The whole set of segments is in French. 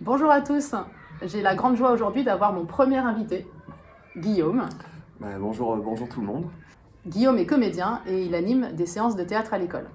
Bonjour à tous, j'ai la grande joie aujourd'hui d'avoir mon premier invité, Guillaume. Bonjour tout le monde. Guillaume est comédien et il anime des séances de théâtre à l'école.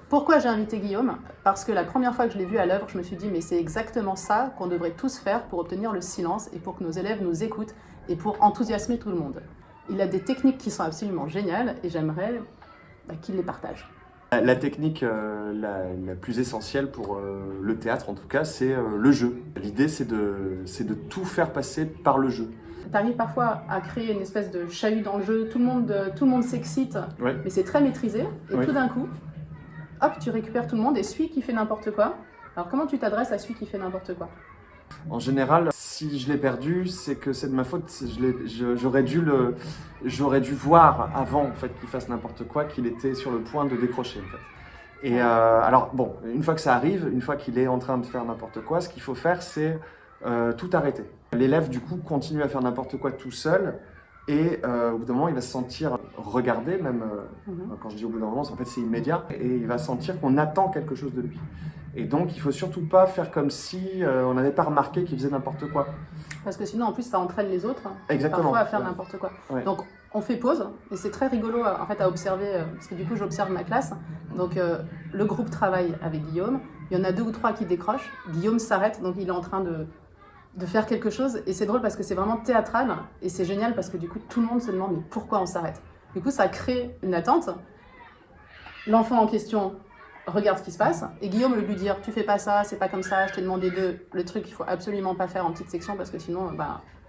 Pourquoi j'ai invité Guillaume? Parce que la première fois que je l'ai vu à l'œuvre, je me suis dit mais c'est exactement ça qu'on devrait tous faire pour obtenir le silence et pour que nos élèves nous écoutent et pour enthousiasmer tout le monde. Il a des techniques qui sont absolument géniales et j'aimerais qu'il les partage. La technique la plus essentielle pour le théâtre, en tout cas, c'est le jeu. L'idée, c'est de tout faire passer par le jeu. Tu arrives parfois à créer une espèce de chahut dans le jeu, tout le monde s'excite, Oui. mais c'est très maîtrisé et Oui. tout d'un coup, hop, tu récupères tout le monde et celui qui fait n'importe quoi. Alors comment tu t'adresses à celui qui fait n'importe quoi? En général, si je l'ai perdu, c'est que c'est de ma faute. J'aurais dû voir avant en fait, qu'il fasse n'importe quoi, qu'il était sur le point de décrocher. En fait. Et alors, bon, une fois que ça arrive, une fois qu'il est en train de faire n'importe quoi, ce qu'il faut faire, c'est tout arrêter. L'élève, du coup, continue à faire n'importe quoi tout seul. Et au bout d'un moment, il va se sentir regardé, même quand je dis au bout d'un moment, en fait c'est immédiat, et il va sentir qu'on attend quelque chose de lui. Et donc il faut surtout pas faire comme si on n'avait pas remarqué qu'il faisait n'importe quoi. Parce que sinon, en plus, ça entraîne les autres Exactement. parfois à faire n'importe quoi. Ouais. Donc on fait pause, et c'est très rigolo en fait, à observer, parce que du coup j'observe ma classe. Donc le groupe travaille avec Guillaume, il y en a 2 ou 3 qui décrochent, Guillaume s'arrête, donc il est en train de faire quelque chose, et c'est drôle parce que c'est vraiment théâtral, et c'est génial parce que du coup tout le monde se demande mais pourquoi on s'arrête. Du coup ça crée une attente, l'enfant en question regarde ce qui se passe, et Guillaume veut lui dire tu fais pas ça, c'est pas comme ça, je t'ai demandé le truc qu'il faut absolument pas faire en petite section parce que sinon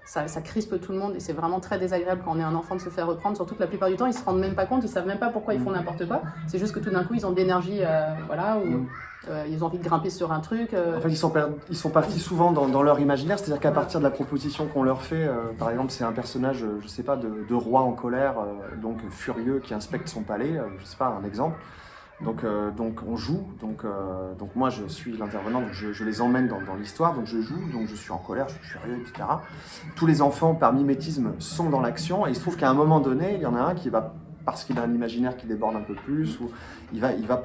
ça crispe tout le monde et c'est vraiment très désagréable quand on est un enfant de se faire reprendre, surtout que la plupart du temps ils se rendent même pas compte, ils savent même pas pourquoi ils font n'importe quoi, c'est juste que tout d'un coup ils ont de l'énergie, ou ils ont envie de grimper sur un truc. En fait, ils sont partis souvent dans leur imaginaire, c'est-à-dire qu'à partir de la proposition qu'on leur fait, par exemple, c'est un personnage, je sais pas, de roi en colère, donc furieux, qui inspecte son palais, je sais pas, un exemple. Donc on joue, donc moi je suis l'intervenant, donc je les emmène dans l'histoire, donc je joue, donc je suis en colère, je suis furieux, etc. Tous les enfants, par mimétisme, sont dans l'action, et il se trouve qu'à un moment donné, il y en a un qui va, parce qu'il a un imaginaire qui déborde un peu plus, ou il va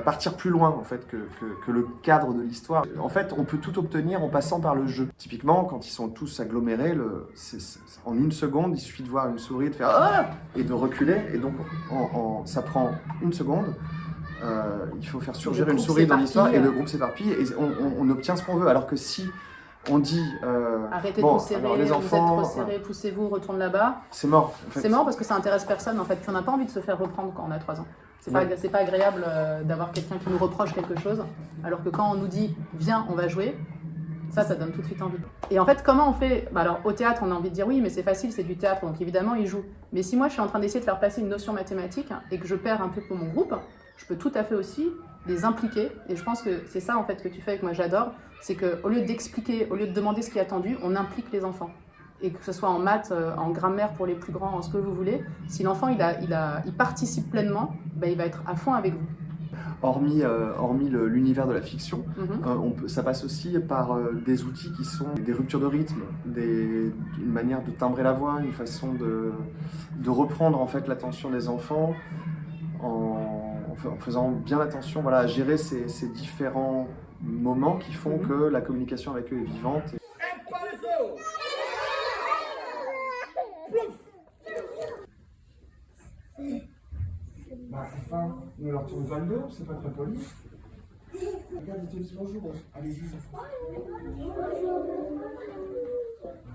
partir plus loin en fait que le cadre de l'histoire. En fait, on peut tout obtenir en passant par le jeu. Typiquement, quand ils sont tous agglomérés, en une seconde, il suffit de voir une souris, de faire ah et de reculer, et donc ça prend une seconde. Il faut faire surgir une souris dans l'histoire et le groupe s'éparpille et on obtient ce qu'on veut. Alors que si on dit arrêtez de vous serrer, les enfants, vous êtes trop serrés, poussez-vous, retourne là-bas. C'est mort. En fait. C'est mort parce que ça intéresse personne en fait. Puis on n'a pas envie de se faire reprendre quand on a 3 ans. C'est pas agréable d'avoir quelqu'un qui nous reproche quelque chose, alors que quand on nous dit viens, on va jouer, ça donne tout de suite envie. Et en fait, comment on fait? Alors au théâtre, on a envie de dire oui, mais c'est facile, c'est du théâtre, donc évidemment ils jouent. Mais si moi je suis en train d'essayer de faire passer une notion mathématique et que je perds un peu pour mon groupe, je peux tout à fait aussi les impliquer, et je pense que c'est ça en fait que tu fais et que moi j'adore, c'est qu'au lieu d'expliquer, au lieu de demander ce qui est attendu, on implique les enfants. Et que ce soit en maths, en grammaire pour les plus grands, en ce que vous voulez, si l'enfant il participe pleinement, il va être à fond avec vous. Hormis l'univers de la fiction, ça passe aussi par des outils qui sont des ruptures de rythme, une manière de timbrer la voix, une façon de reprendre en fait l'attention des enfants en faisant bien attention à gérer ces différents moments qui font que la communication avec eux est vivante. Enfin, nous leur tournons vers le dos, c'est pas très poli. Regarde, ils te disent bonjour. Allez-y, ça fait.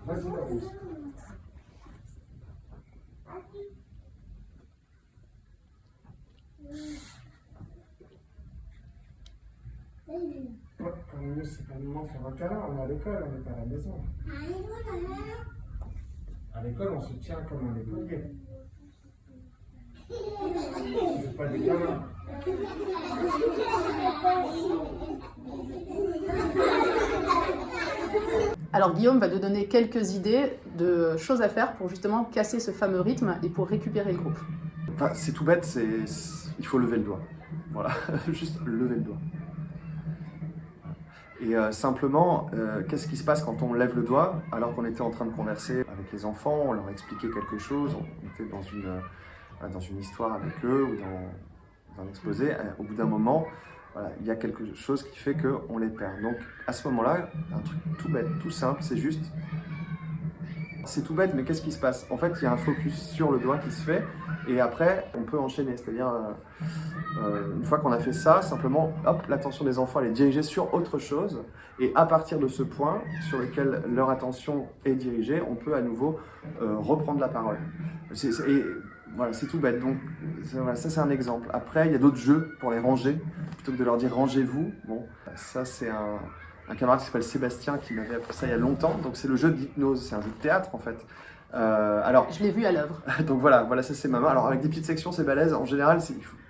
Vas-y, Patrice. Comme nous, c'est pas le moment de faire un câlin, on est à l'école, on n'est pas à la maison. À l'école, on se tient comme un écolier. C'est pas des câlins. Alors Guillaume va te donner quelques idées de choses à faire pour justement casser ce fameux rythme et pour récupérer le groupe. Enfin, c'est tout bête, il faut lever le doigt. Voilà, juste lever le doigt. Et simplement, qu'est-ce qui se passe quand on lève le doigt alors qu'on était en train de converser avec les enfants, on leur expliquait quelque chose, on était dans une histoire avec eux ou dans un exposé. Au bout d'un moment, voilà, il y a quelque chose qui fait qu'on les perd. Donc à ce moment-là, un truc tout bête, tout simple, c'est tout bête, mais qu'est-ce qui se passe? En fait, il y a un focus sur le doigt qui se fait, et après, on peut enchaîner. C'est-à-dire, une fois qu'on a fait ça, simplement, hop, l'attention des enfants elle est dirigée sur autre chose, et à partir de ce point sur lequel leur attention est dirigée, on peut à nouveau reprendre la parole. Et voilà, c'est tout bête. Donc, voilà, ça c'est un exemple. Après, il y a d'autres jeux pour les ranger, plutôt que de leur dire rangez-vous. Bon, ça c'est un camarade qui s'appelle Sébastien qui m'avait appris ça il y a longtemps. Donc c'est le jeu d'hypnose, c'est un jeu de théâtre en fait. Alors, Je l'ai vu à l'œuvre. donc voilà, ça c'est ma main. Alors avec des petites sections c'est balèze. En général,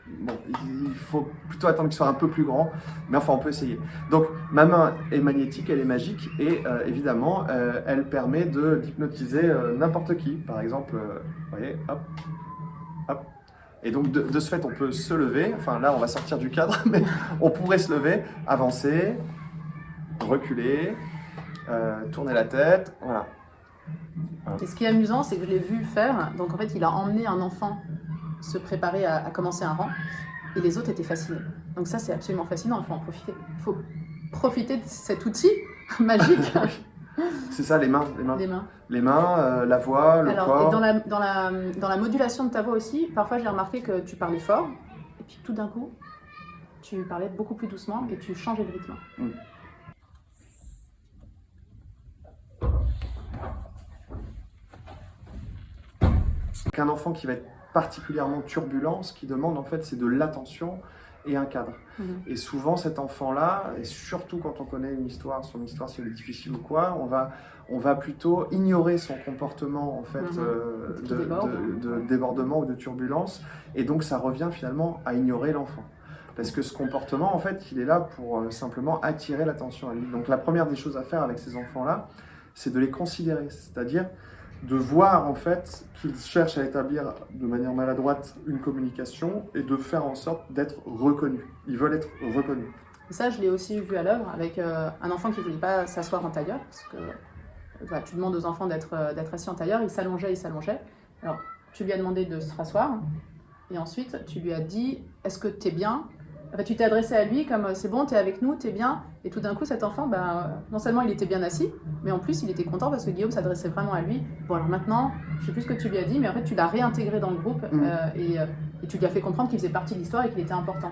il faut plutôt attendre qu'il soit un peu plus grand, mais enfin on peut essayer. Donc ma main est magnétique, elle est magique et évidemment elle permet d'hypnotiser n'importe qui. Par exemple, vous voyez, hop, hop. Et donc de ce fait on peut se lever. Enfin là on va sortir du cadre, mais on pourrait se lever, avancer, reculer, tourner la tête, voilà. Et ce qui est amusant, c'est que je l'ai vu faire. Donc en fait, il a emmené un enfant se préparer à commencer un rang et les autres étaient fascinés. Donc ça, c'est absolument fascinant, il faut en profiter. Il faut profiter de cet outil magique. C'est ça, les mains. Les mains. La voix, le Alors, corps. et dans la modulation de ta voix aussi, parfois j'ai remarqué que tu parlais fort et puis tout d'un coup, tu parlais beaucoup plus doucement et tu changeais de rythme. Un enfant qui va être particulièrement turbulent, ce qui demande en fait, c'est de l'attention et un cadre. Et souvent, cet enfant-là, et surtout quand on connaît son histoire, si elle est difficile ou quoi, on va plutôt ignorer son comportement en fait, de débordement ou de turbulence, et donc ça revient finalement à ignorer l'enfant. Parce que ce comportement, en fait, il est là pour simplement attirer l'attention à lui. Donc la première des choses à faire avec ces enfants-là, c'est de les considérer, c'est-à-dire de voir en fait qu'ils cherchent à établir de manière maladroite une communication et de faire en sorte d'être reconnus. Ils veulent être reconnus. Et ça, je l'ai aussi vu à l'œuvre avec un enfant qui ne voulait pas s'asseoir en tailleur, parce que voilà, tu demandes aux enfants d'être assis en tailleur, il s'allongeait. Alors, tu lui as demandé de se rasseoir, et ensuite, tu lui as dit « Est-ce que tu es bien ?» Enfin, tu t'es adressé à lui comme « C'est bon, tu es avec nous, tu es bien ?» Et tout d'un coup, cet enfant, non seulement il était bien assis, mais en plus, il était content parce que Guillaume s'adressait vraiment à lui. Bon, alors maintenant, je ne sais plus ce que tu lui as dit, mais en fait, tu l'as réintégré dans le groupe et tu lui as fait comprendre qu'il faisait partie de l'histoire et qu'il était important.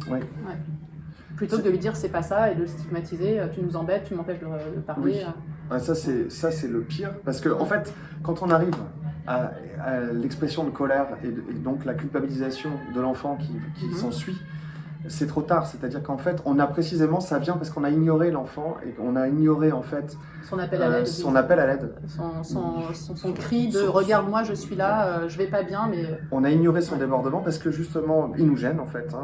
Oui. Ouais. Plutôt que de lui dire c'est pas ça et de le stigmatiser, tu nous embêtes, tu m'empêches de parler. Oui. Ça c'est le pire, parce que en fait, quand on arrive à l'expression de colère et donc la culpabilisation de l'enfant qui s'ensuit, c'est trop tard. C'est-à-dire qu'en fait, ça vient parce qu'on a ignoré l'enfant et qu'on a ignoré en fait son appel à l'aide. Son cri de regarde-moi, je suis là, je vais pas bien, mais. On a ignoré son débordement parce que justement, il nous gêne en fait.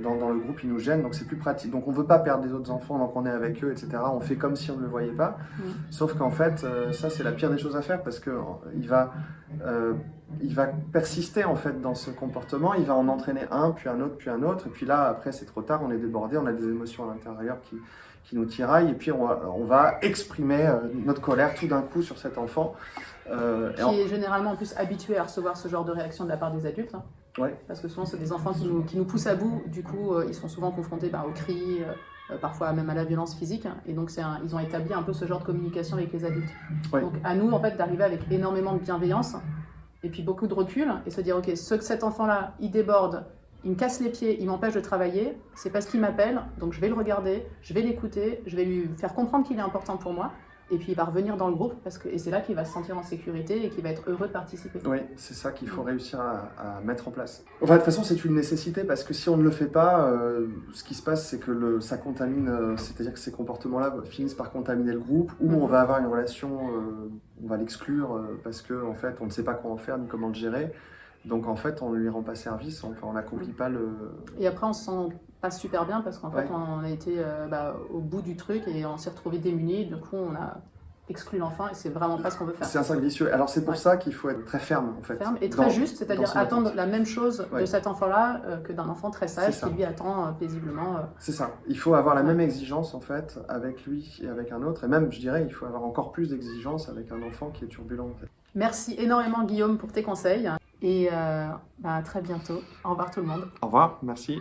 Dans le groupe, il nous gêne, donc c'est plus pratique. Donc on veut pas perdre les autres enfants, donc on est avec eux, etc. On fait comme si on ne le voyait pas. Sauf qu'en fait, ça c'est la pire des choses à faire parce que il va persister en fait dans ce comportement, il va en entraîner un, puis un autre, et puis là après c'est trop tard, on est débordé, on a des émotions à l'intérieur qui nous tiraillent, et puis on va exprimer notre colère tout d'un coup sur cet enfant. Qui est généralement en plus habitué à recevoir ce genre de réaction de la part des adultes. Ouais. Parce que souvent c'est des enfants qui nous poussent à bout, du coup ils sont souvent confrontés aux cris, parfois même à la violence physique, et donc ils ont établi un peu ce genre de communication avec les adultes. Ouais. Donc à nous en fait d'arriver avec énormément de bienveillance, et puis beaucoup de recul, et se dire ok, cet enfant-là, il déborde, il me casse les pieds, il m'empêche de travailler, c'est parce qu'il m'appelle, donc je vais le regarder, je vais l'écouter, je vais lui faire comprendre qu'il est important pour moi, et puis il va revenir dans le groupe, et c'est là qu'il va se sentir en sécurité et qu'il va être heureux de participer. Oui, c'est ça qu'il faut réussir à mettre en place. Enfin, de toute façon, c'est une nécessité, parce que si on ne le fait pas, ce qui se passe, c'est que ça contamine, c'est-à-dire que ces comportements-là finissent par contaminer le groupe, ou on va avoir une relation, on va l'exclure, parce qu'en fait, on ne sait pas quoi en faire, ni comment le gérer. Donc en fait, on ne lui rend pas service, on n'accomplit pas le... Et après, on se sent pas super bien parce qu'en fait, on a été au bout du truc et on s'est retrouvé démunis. Du coup, exclut l'enfant et c'est vraiment pas ce qu'on veut faire. C'est un cercle vicieux. Alors c'est pour Ouais. ça qu'il faut être très ferme en fait. Ferme et très dans- juste, dans c'est-à-dire son attendre attente. la même chose Ouais. de cet enfant-là que d'un enfant très sage C'est ça. qui lui attend paisiblement. C'est ça. Il faut avoir la Ouais. même exigence en fait avec lui et avec un autre. Et même, je dirais, il faut avoir encore plus d'exigence avec un enfant qui est turbulent. En fait. Merci énormément Guillaume pour tes conseils et à très bientôt. Au revoir tout le monde. Au revoir, merci.